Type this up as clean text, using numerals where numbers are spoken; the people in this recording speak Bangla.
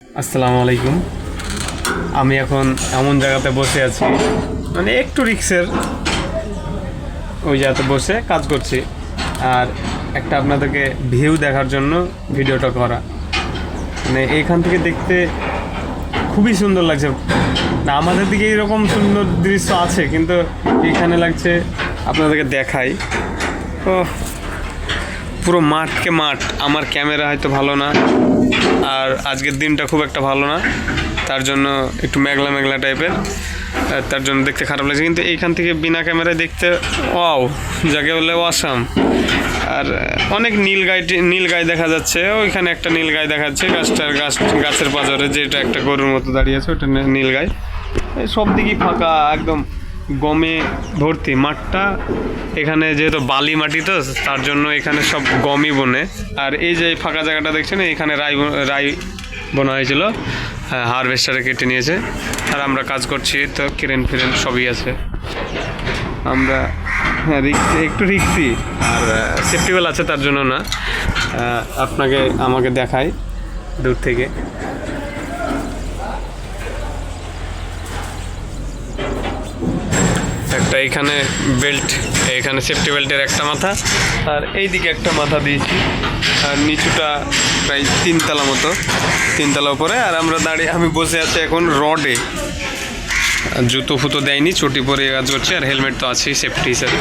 আসসালামু আলাইকুম। আমি এখন এমন জায়গাতে বসে আছি, মানে একটু রিক্সের ওই জায়গাতে বসে কাজ করছি, আর একটা আপনাদেরকে ভিউ দেখার জন্য ভিডিওটা করা। মানে এইখান থেকে দেখতে খুবই সুন্দর লাগছে। না, আমাদের দিকে এরকম সুন্দর দৃশ্য আছে, কিন্তু এইখানে লাগছে আপনাদেরকে দেখাই। ও, পুরো মাঠকে মাঠ। আমার ক্যামেরা হয়তো ভালো না, আর আজকের দিনটা খুব একটা ভালো না, তার জন্য একটু মেঘলা মেঘলা টাইপের, তার জন্য দেখতে খারাপ লাগছে। কিন্তু এইখান থেকে বিনা ক্যামেরায় দেখতে ওয়াও, যাকে বলে অসাম। আর অনেক নীল গাই দেখা যাচ্ছে। ওইখানে একটা নীল গাই দেখা যাচ্ছে গাছের পাঁজরে, যেটা একটা গরুর মতো দাঁড়িয়ে আছে, ওটা নীল গাই। সব দিকেই ফাঁকা, একদম গমে ভর্তি মাঠটা। এখানে যেহেতু বালি মাটি, তো তার জন্য এখানে সব গমই বনে। আর এই যে ফাঁকা জায়গাটা দেখছেন, এখানে রাই বোনা হয়েছিল, হারভেস্টারে কেটে নিয়েছে। আর আমরা কাজ করছি, তো ক্রেন ফিরেন সবই আছে। আমরা একটু রিক্সি, আর সেফটিওয়েল আছে, তার জন্য না। আমাকে দেখাই দূর থেকে। একটা এখানে বেল্ট, এখানে সেফটি বেল্টের একটা মাথা, আর এই দিকে একটা মাথা দিয়েছি। আর নিচুটা প্রায় তিনতলা উপরে। আর আমি বসে আছি এখন রডে। জুতো ফুতো দেয়নি, চটি পরে কাজ করছি, আর হেলমেট তো আছেই সেফটি হিসেবে।